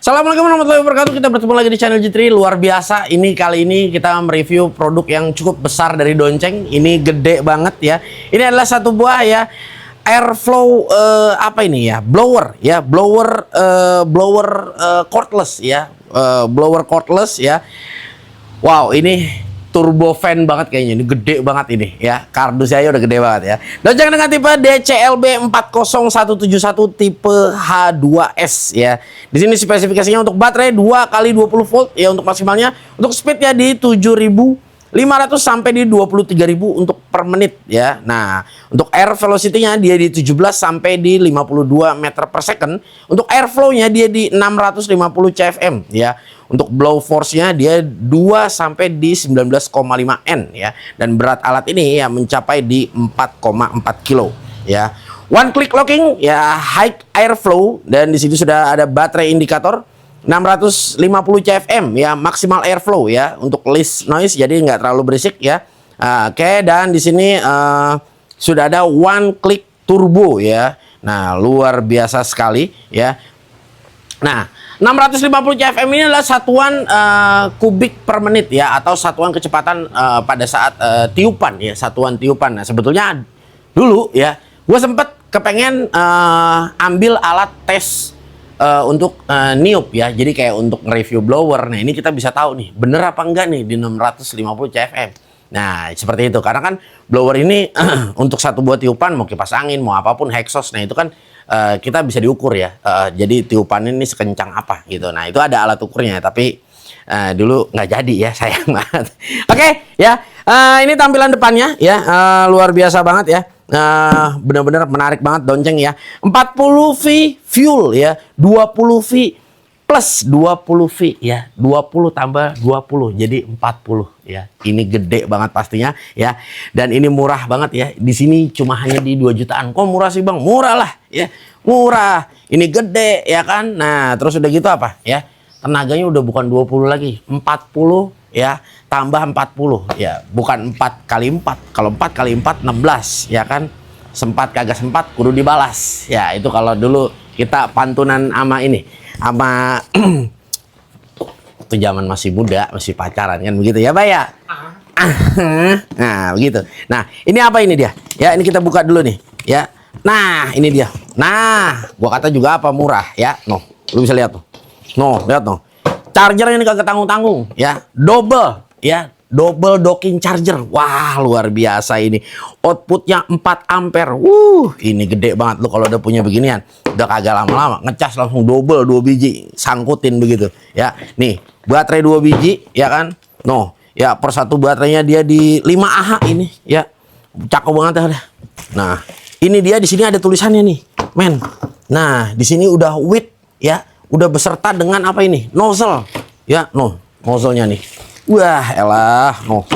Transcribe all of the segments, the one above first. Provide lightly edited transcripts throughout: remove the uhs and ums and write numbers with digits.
Assalamualaikum warahmatullahi wabarakatuh. Kita bertemu lagi di channel J3. Luar biasa. Kali ini kita mereview produk yang cukup besar dari Donceng. Ini gede banget ya. Ini adalah satu buah ya airflow apa ini ya? Blower ya, blower cordless ya. Blower cordless ya. Wow, ini turbo fan banget kayaknya. Ini gede banget ini ya. Kardusnya udah gede banget ya. Donceng dengan tipe DCLB 40171 tipe H2S ya. Di sini spesifikasinya untuk baterai 2x20 volt ya untuk maksimalnya. Untuk speednya di 7.500 sampai di 23.000 untuk per menit ya. Nah, untuk air velocity-nya dia di 17 sampai di 52 meter per second. Untuk airflow-nya dia di 650 cfm ya. Untuk blow force-nya dia 2 sampai di 19,5 N ya. Dan berat alat ini ya mencapai di 4,4 kilo ya. One click locking ya, high airflow, dan di sini sudah ada baterai indikator 650 cfm ya, maksimal airflow ya, untuk least noise jadi nggak terlalu berisik ya. Oke, dan di sini sudah ada one click turbo ya. Nah, luar biasa sekali ya. Nah, 650 cfm ini adalah satuan kubik per menit ya, atau satuan kecepatan pada saat tiupan ya, satuan tiupan. Nah, sebetulnya dulu ya, gue sempet kepengen ambil alat tes untuk niup ya, jadi kayak untuk nge-review blower. Nah, ini kita bisa tahu nih bener apa enggak nih di 650 cfm. Nah, seperti itu, karena kan blower ini untuk satu buah tiupan, mau kipas angin, mau apapun, exhaust, nah itu kan kita bisa diukur ya. Jadi tiupan ini sekencang apa gitu. Nah, itu ada alat ukurnya, tapi dulu nggak jadi ya, sayang banget. Oke ya, ini tampilan depannya ya, luar biasa banget ya. Benar-benar menarik banget Donceng ya. 40 V fuel ya, 20 V plus 20 V ya, 20 tambah 20 jadi 40 ya. Ini gede banget pastinya ya, dan ini murah banget ya. Di sini cuma hanya di 2 jutaan. Kok murah sih Bang? Murah lah ya, murah. Ini gede ya kan. Nah, terus udah gitu apa ya, tenaganya udah bukan 20 lagi, 40 ya, tambah 40 ya, bukan 4 kali 4. Kalau 4 kali 4 16 ya kan. Sempat kagak sempat kudu dibalas ya. Itu kalau dulu kita pantunan sama ini, sama itu zaman masih muda, masih pacaran kan begitu ya, Pak ya. Nah, begitu. Nah, ini apa ini dia? Ya, ini kita buka dulu nih ya. Nah, ini dia. Nah, gua kata juga apa, murah ya. Noh, lu bisa lihat tuh. Noh, lihat noh. Chargernya ini kagak tanggung-tanggung ya. Double ya. Double docking charger. Wah, luar biasa ini. Outputnya 4 ampere. Ini gede banget lu kalau udah punya beginian. Udah kagak lama-lama ngecas langsung double 2 biji, sangkutin begitu ya. Nih, baterai 2 biji ya kan. No, ya per satu baterainya dia di 5 Ah ini ya. Cakep banget dah. Nah, ini dia, di sini ada tulisannya nih, men. Nah, di sini udah width ya, udah beserta dengan apa ini? Nozzle. Ya, no, nozzle-nya nih. Wah, elah, noh,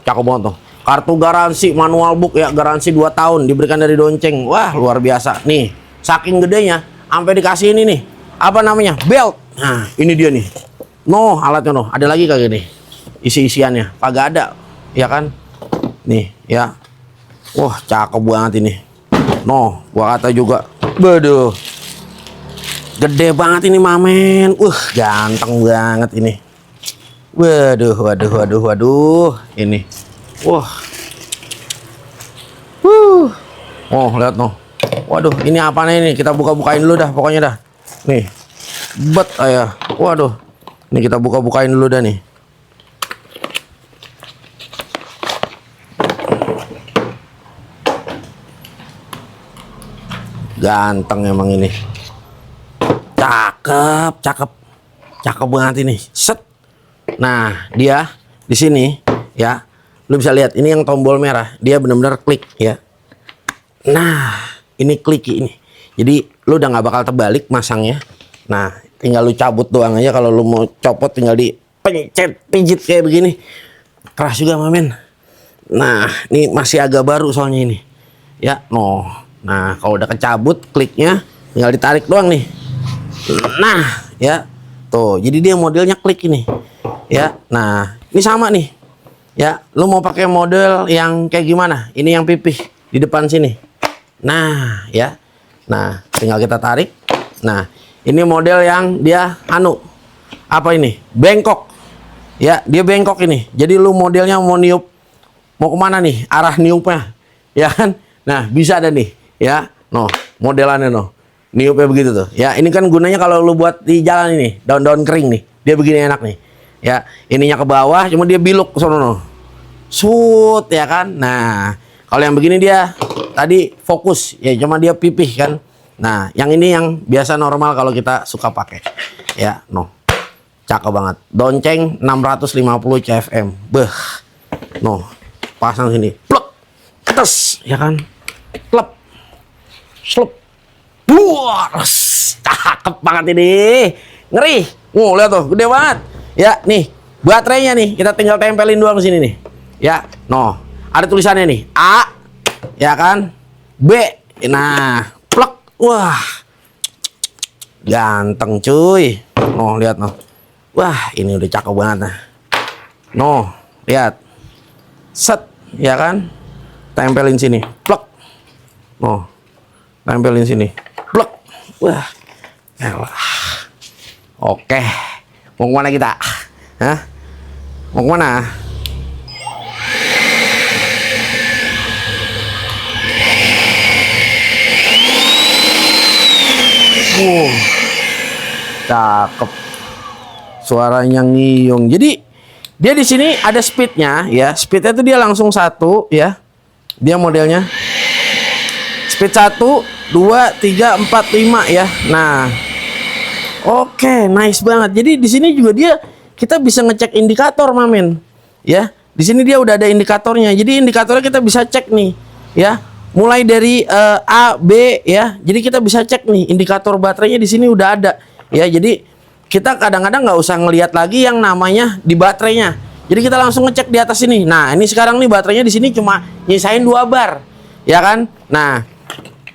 cakep banget tuh. Kartu garansi manual book ya, garansi 2 tahun diberikan dari Donceng. Wah, luar biasa. Nih, saking gedenya, sampai dikasih ini nih, apa namanya? Belt. Nah, ini dia nih. Noh, alatnya noh. Ada lagi kagak nih? Isi-isiannya. Kagak ada, ya kan? Nih, ya. Wah, cakep banget ini. Noh, gua kata juga. Waduh. Gede banget ini, mamen. Ganteng banget ini. Waduh. Ini. Wah. Oh, lihat noh. Waduh, ini apa nih ini? Kita buka-bukain dulu dah pokoknya dah. Nih. Bet ayah. Waduh. Ini kita buka-bukain dulu dah nih. Ganteng emang ini. Cakep banget ini. Set. Nah, dia di sini ya. Lu bisa lihat ini yang tombol merah, dia benar-benar klik ya. Nah, ini klik ini. Jadi lu udah nggak bakal terbalik masangnya. Nah, tinggal lu cabut doang aja. Kalau lu mau copot tinggal dipencet, pijit kayak begini. Keras juga, mamen. Nah, ini masih agak baru soalnya ini. Ya, no. Nah, kalau udah kecabut kliknya tinggal ditarik doang nih. Nah, ya. Tuh, jadi dia modelnya klik ini. Ya, nah ini sama nih ya. Lu mau pakai model yang kayak gimana? Ini yang pipih di depan sini. Nah ya, nah tinggal kita tarik. Nah Ini model yang dia apa ini? Bengkok. Ya, dia bengkok ini. Jadi lu modelnya mau niup, mau kemana nih? Arah niupnya, ya kan? Nah, bisa ada nih, ya. No, modelannya no. Niupnya begitu tuh. Ya, ini kan gunanya kalau lu buat di jalan ini, daun-daun kering nih. Dia begini enak nih. Ya, ininya ke bawah, cuma dia biluk ke sono no. Sut, ya kan? Nah, kalau yang begini dia tadi fokus, ya cuma dia pipih kan. Nah, yang ini yang biasa normal kalau kita suka pakai. Ya, no. Cakep banget. Donceng 650 CFM. Beh. No. Pasang sini. Plek. Tes, ya kan? Klep. Slup. Buas. Cakep banget ini. Ngeri. Lihat tuh, gede banget. Ya, nih. Baterainya nih, kita tinggal tempelin doang di sini nih. Ya, no. Ada tulisannya nih. A. Ya kan? B. Nah, plek. Wah. Ganteng, cuy. No, lihat no. Wah, ini udah cakep banget nah. No, lihat. Set, ya kan? Tempelin sini. Plek. No. Tempelin sini. Plek. Wah. Elah. Oke. Mau kemana kita? Hah? Mau kemana? Cakep. Suaranya ngiyung. Jadi dia di sini ada speednya ya. Speednya itu dia langsung 1 ya. Dia modelnya speed 1, 2, 3, 4, 5 ya. Nah, oke, nice banget. Jadi di sini juga dia kita bisa ngecek indikator, Mamen. Ya, di sini dia udah ada indikatornya. Jadi indikatornya kita bisa cek nih, ya. Mulai dari A, B ya. Jadi kita bisa cek nih indikator baterainya di sini udah ada. Ya, jadi kita kadang-kadang nggak usah ngelihat lagi yang namanya di baterainya. Jadi kita langsung ngecek di atas sini. Nah, ini sekarang nih baterainya di sini cuma nyisain 2 bar. Ya kan? Nah,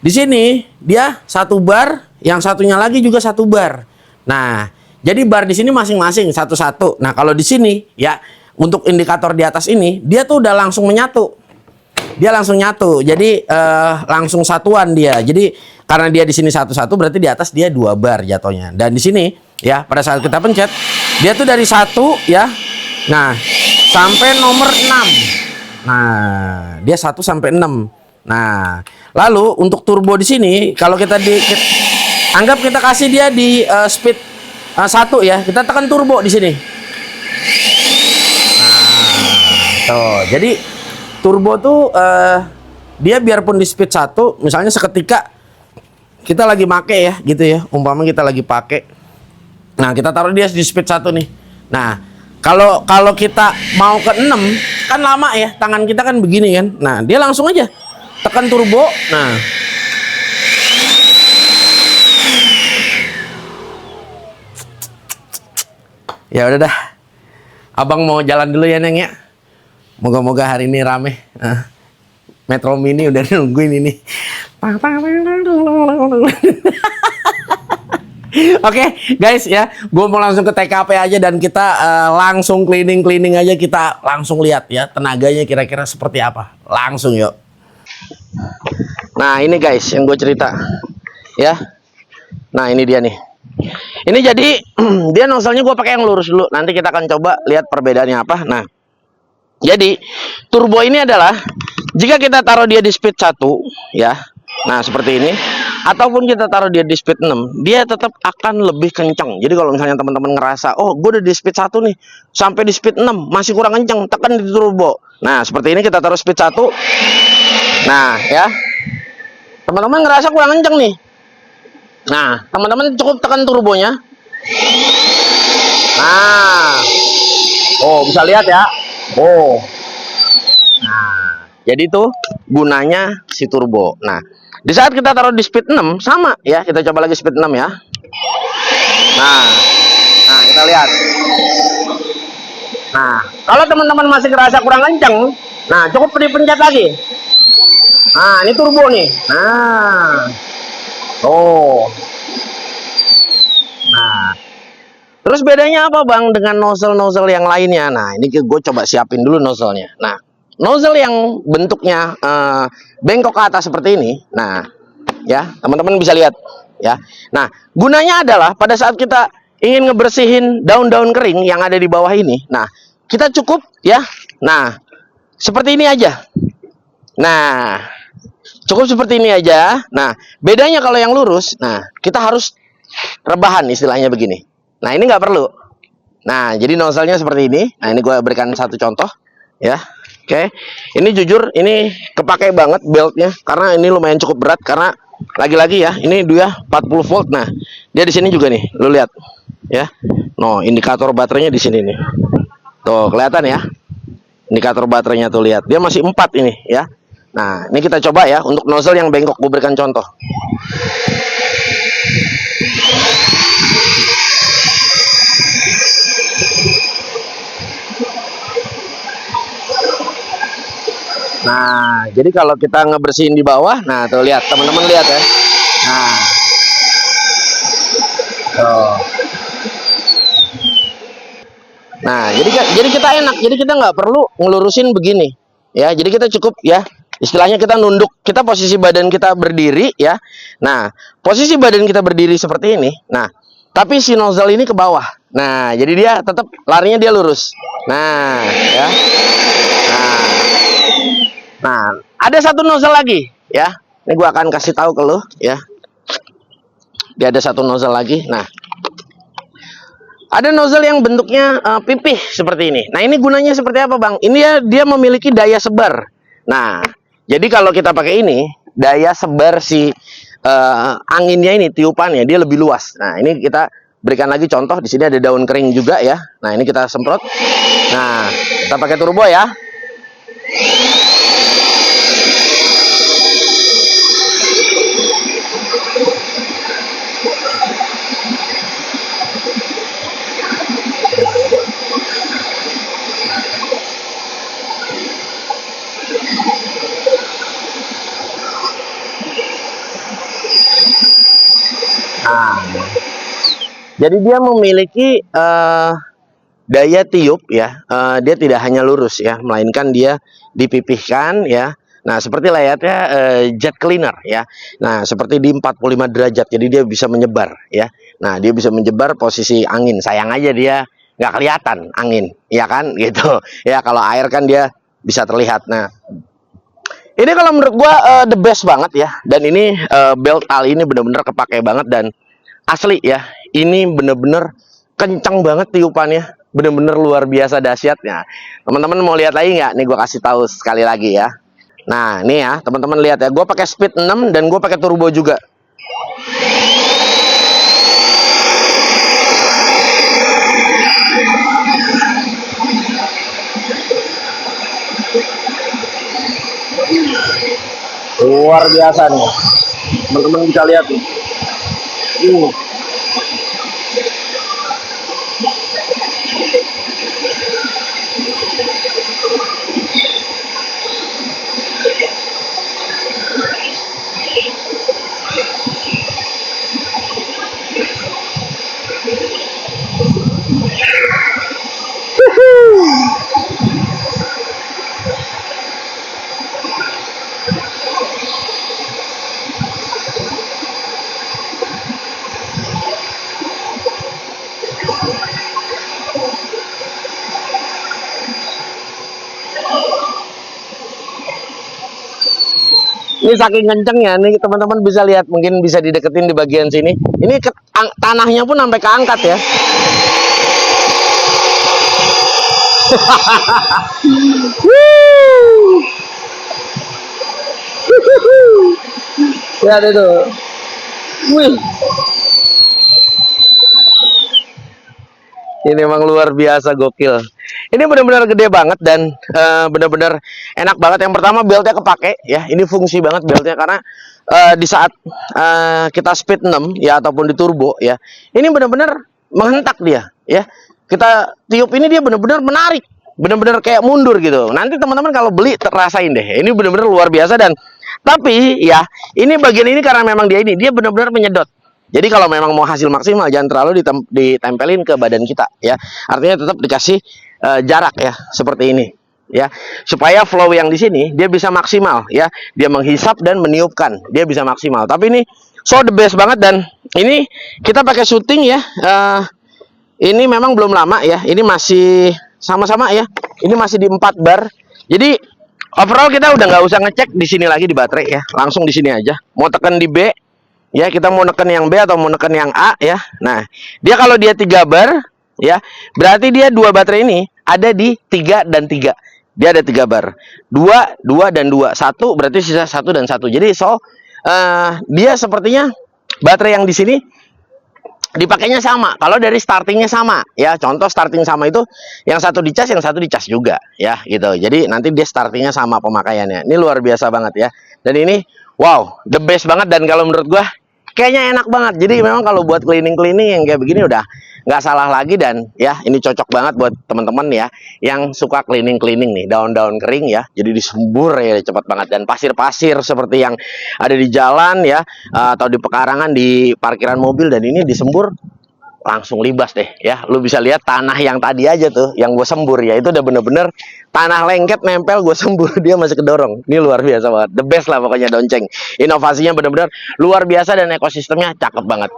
di sini dia 1 bar, yang satunya lagi juga 1 bar. Nah, jadi bar di sini masing-masing satu-satu. Nah, kalau di sini ya untuk indikator di atas ini dia tuh udah langsung menyatu. Dia langsung nyatu. Jadi langsung satuan dia. Jadi karena dia di sini satu-satu berarti di atas dia 2 bar jatuhnya. Dan di sini ya pada saat kita pencet dia tuh dari 1 ya. Nah, sampai nomor 6. Nah, dia 1 sampai 6. Nah, lalu untuk turbo di sini kalau anggap kita kasih dia di speed 1 ya. Kita tekan turbo di sini. Nah, tuh. Jadi turbo tuh dia biarpun di speed 1, misalnya seketika kita lagi make ya gitu ya. Umpama kita lagi pakai. Nah, kita taruh dia di speed 1 nih. Nah, kalau kita mau ke 6 kan lama ya, tangan kita kan begini kan. Nah, dia langsung aja tekan turbo. Nah, ya udah dah. Abang mau jalan dulu ya, Neng ya. Moga-moga hari ini rame. Metro Mini udah nungguin ini. Oke, guys ya, gue mau langsung ke TKP aja dan kita langsung cleaning aja, kita langsung lihat ya tenaganya kira-kira seperti apa. Langsung yuk. Nah ini guys yang gue cerita ya. Nah ini dia nih. Ini jadi dia nozzle-nya gue pakai yang lurus dulu. Nanti kita akan coba lihat perbedaannya apa. Nah, jadi turbo ini adalah jika kita taruh dia di speed 1 ya. Nah, seperti ini. Ataupun kita taruh dia di speed 6, dia tetap akan lebih kencang. Jadi kalau misalnya teman-teman ngerasa, oh gue udah di speed 1 nih, sampai di speed 6 masih kurang kencang, tekan di turbo. Nah, seperti ini kita taruh speed 1. Nah, ya. Teman-teman ngerasa kurang kencang nih. Nah, teman-teman cukup tekan turbonya. Nah. Oh, bisa lihat ya. Oh. Nah, jadi tuh gunanya si turbo. Nah, di saat kita taruh di speed 6 sama ya, kita coba lagi speed 6 ya. Nah, kita lihat. Nah, kalau teman-teman masih ngerasa kurang kencang, nah cukup dipencet lagi. Nah, ini turbo nih. Nah, tuh. Nah, terus bedanya apa bang dengan nozzle-nozzle yang lainnya? Nah, ini gue coba siapin dulu nozzle-nya. Nah, nozzle yang bentuknya bengkok ke atas seperti ini. Nah, ya teman-teman bisa lihat ya. Nah, gunanya adalah pada saat kita ingin ngebersihin daun-daun kering yang ada di bawah ini. Nah, kita cukup ya. Nah, seperti ini aja. Nah, cukup seperti ini aja. Nah, bedanya kalau yang lurus, nah kita harus rebahan istilahnya begini. Nah, ini nggak perlu. Nah, jadi nozzle-nya seperti ini. Nah, ini gue berikan satu contoh ya. Oke, ini jujur ini kepake banget beltnya karena ini lumayan cukup berat karena lagi-lagi ya, ini dia 40 volt. Nah, dia di sini juga nih, lu lihat ya. No, indikator baterainya di sini nih. Tuh, kelihatan ya. Indikator baterainya tuh lihat. Dia masih 4 ini ya. Nah, ini kita coba ya untuk nozzle yang bengkok, gue berikan contoh. Nah, jadi kalau kita ngebersihin di bawah, nah tuh lihat, teman-teman lihat ya. Nah, tuh. Nah, jadi kita enak, jadi kita nggak perlu ngelurusin begini, ya. Jadi kita cukup ya, istilahnya kita nunduk, kita posisi badan kita berdiri ya. Nah, posisi badan kita berdiri seperti ini. Nah, tapi si nozzle ini ke bawah. Nah, jadi dia tetap larinya dia lurus. Nah, ya. Nah, ada satu nozzle lagi ya. Ini gua akan kasih tahu ke lo ya. Dia ada satu nozzle lagi. Nah, ada nozzle yang bentuknya pipih seperti ini. Nah, ini gunanya seperti apa, Bang? Ini dia memiliki daya sebar. Nah, jadi kalau kita pakai ini, daya sebar si anginnya ini, tiupannya dia lebih luas. Nah, ini kita berikan lagi contoh. Di sini ada daun kering juga ya. Nah, ini kita semprot. Nah, kita pakai turbo ya. Nah, jadi dia memiliki daya tiup ya, dia tidak hanya lurus ya, melainkan dia dipipihkan ya. Nah, seperti layaknya jet cleaner ya. Nah, seperti di 45 derajat, jadi dia bisa menyebar ya. Nah, dia bisa menyebar posisi angin. Sayang aja dia nggak kelihatan angin, ya kan gitu. Ya, kalau air kan dia bisa terlihat. Nah, ini kalau menurut gua the best banget ya. Dan ini belt tali ini bener-bener kepake banget dan asli ya. Ini bener-bener kencang banget tiupannya. Bener-bener luar biasa dahsyatnya. Teman-teman mau lihat lagi nggak? Nih gua kasih tahu sekali lagi ya. Nah, ini ya, teman-teman lihat ya. Gua pakai speed 6 dan gua pakai turbo juga. Luar biasa nih, teman-teman bisa lihat nih. Ini saking kencengnya nih, teman-teman bisa lihat, mungkin bisa dideketin di bagian sini. Ini tanahnya pun sampai keangkat ya. Lihat itu. Wih. Ini memang luar biasa, gokil. Ini benar-benar gede banget dan benar-benar enak banget. Yang pertama, beltnya kepake ya. Ini fungsi banget beltnya karena di saat kita speed 6 ya ataupun di turbo ya, ini benar-benar menghentak dia ya. Kita tiup ini dia benar-benar menarik, benar-benar kayak mundur gitu. Nanti teman-teman kalau beli rasain deh. Ini benar-benar luar biasa. Dan tapi ya, ini bagian ini karena memang dia benar-benar menyedot. Jadi kalau memang mau hasil maksimal, jangan terlalu ditempelin ke badan kita ya. Artinya tetap dikasih jarak ya, seperti ini ya, supaya flow yang di sini dia bisa maksimal ya. Dia menghisap dan meniupkan, dia bisa maksimal. Tapi ini So the best banget. Dan ini kita pakai syuting ya. Ini memang belum lama ya. Ini masih sama-sama ya. Ini masih di 4 bar. Jadi overall kita udah nggak usah ngecek di sini lagi di baterai ya. Langsung di sini aja. Mau tekan di B ya, kita mau neken yang B atau mau neken yang A ya. Nah, dia kalau dia 3 bar ya, berarti dia 2 baterai ini ada di 3 dan 3. Dia ada 3 bar. 2, 2 dan 2. 1 berarti sisa 1 dan 1. Jadi dia sepertinya baterai yang di sini dipakainya sama. Kalau dari startingnya sama ya, contoh starting sama itu yang satu dicas, yang satu dicas juga ya gitu. Jadi nanti dia startingnya sama pemakaiannya. Ini luar biasa banget ya. Dan ini wow, the best banget. Dan kalau menurut gua kayaknya enak banget. Jadi memang kalau buat cleaning yang kayak begini udah nggak salah lagi. Dan ya ini cocok banget buat teman-teman ya yang suka cleaning nih, daun-daun kering ya, jadi disembur ya cepat banget. Dan pasir-pasir seperti yang ada di jalan ya, atau di pekarangan, di parkiran mobil, dan ini disembur langsung libas deh ya. Lu bisa lihat tanah yang tadi aja tuh yang gue sembur ya, itu udah bener-bener tanah lengket nempel, gue sembur dia masih kedorong. Ini luar biasa banget, the best lah pokoknya Donceng. Inovasinya bener-bener luar biasa dan ekosistemnya cakep banget.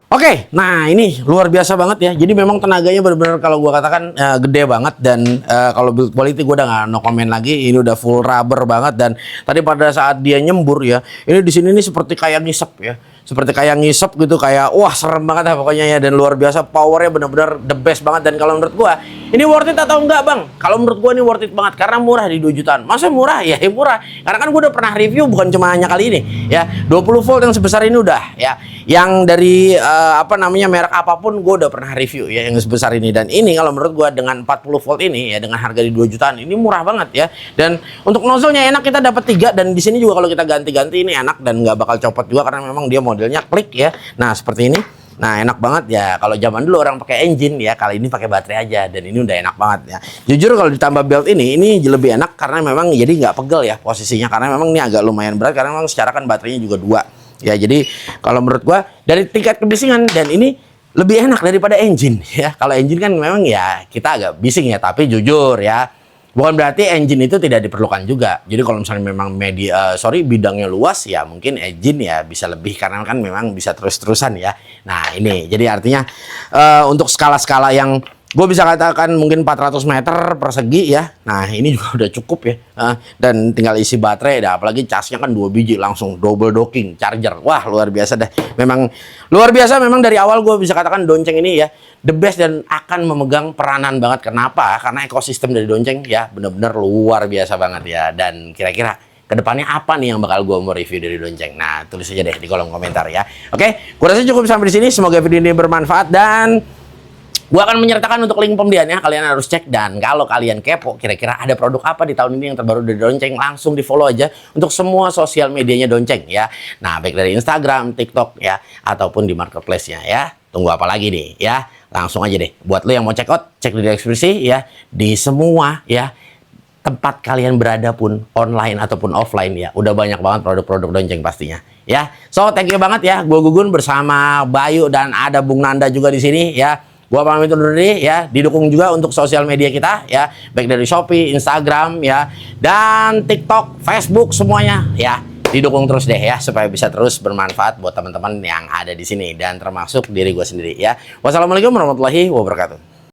Oke, nah ini luar biasa banget ya. Jadi memang tenaganya benar-benar kalau gua katakan gede banget. Dan kalau build quality gua udah nggak no comment lagi. Ini udah full rubber banget. Dan tadi pada saat dia nyembur ya, ini di sini nih seperti kayak ngisep ya, seperti kayak ngisep gitu, kayak wah serem banget lah pokoknya ya. Dan luar biasa, powernya benar-benar the best banget. Dan kalau menurut gua ini worth it atau enggak bang? Kalau menurut gua ini worth it banget karena murah di 2 jutaan. Masa murah? Ya murah. Karena kan gua udah pernah review, bukan cuma hanya kali ini ya. 20 volt yang sebesar ini udah ya. Yang dari apa namanya merek apapun gue udah pernah review ya yang sebesar ini. Dan ini kalau menurut gue dengan 40 volt ini ya, dengan harga di 2 jutaan ini murah banget ya. Dan untuk nozzle-nya enak, kita dapat 3. Dan di sini juga kalau kita ganti-ganti ini enak dan nggak bakal copot juga karena memang dia modelnya klik ya. Nah seperti ini. Nah enak banget ya. Kalau zaman dulu orang pakai engine ya, kali ini pakai baterai aja. Dan ini udah enak banget ya. Jujur kalau ditambah belt ini lebih enak karena memang jadi nggak pegel ya posisinya. Karena memang ini agak lumayan berat karena memang secara kan baterainya juga 2. Ya jadi kalau menurut gua dari tingkat kebisingan dan ini lebih enak daripada engine ya. Kalau engine kan memang ya kita agak bising ya, tapi jujur ya bukan berarti engine itu tidak diperlukan juga. Jadi kalau misalnya memang bidangnya luas ya, mungkin engine ya bisa lebih karena kan memang bisa terus-terusan ya. Nah ini jadi artinya untuk skala-skala yang gue bisa katakan mungkin 400 meter persegi ya. Nah ini juga udah cukup ya. Dan tinggal isi baterai dah. Apalagi casnya kan 2 biji langsung double docking charger. Wah luar biasa deh. Memang luar biasa. Memang dari awal gue bisa katakan Donceng ini ya the best dan akan memegang peranan banget. Kenapa? Karena ekosistem dari Donceng ya bener-bener luar biasa banget ya. Dan kira-kira kedepannya apa nih yang bakal gue mau review dari Donceng? Nah tulis aja deh di kolom komentar ya. Oke, gue rasa cukup sampai di sini. Semoga video ini bermanfaat dan gua akan menyertakan untuk link pembeliannya, kalian harus cek. Dan kalau kalian kepo kira-kira ada produk apa di tahun ini yang terbaru dari Donceng, langsung di follow aja untuk semua sosial medianya Donceng ya. Nah baik dari Instagram, TikTok ya, ataupun di marketplace-nya ya. Tunggu apa lagi nih ya, langsung aja deh. Buat lo yang mau check out, cek di deskripsi ya. Di semua ya tempat kalian berada pun, online ataupun offline ya, udah banyak banget produk-produk Donceng pastinya ya. So thank you banget ya. Gua Gugun bersama Bayu dan ada Bung Nanda juga di sini ya. Gua pamit undur diri ya, didukung juga untuk sosial media kita ya, baik dari Shopee, Instagram ya, dan TikTok, Facebook semuanya ya. Didukung terus deh ya supaya bisa terus bermanfaat buat teman-teman yang ada di sini dan termasuk diri gue sendiri ya. Wassalamualaikum warahmatullahi wabarakatuh.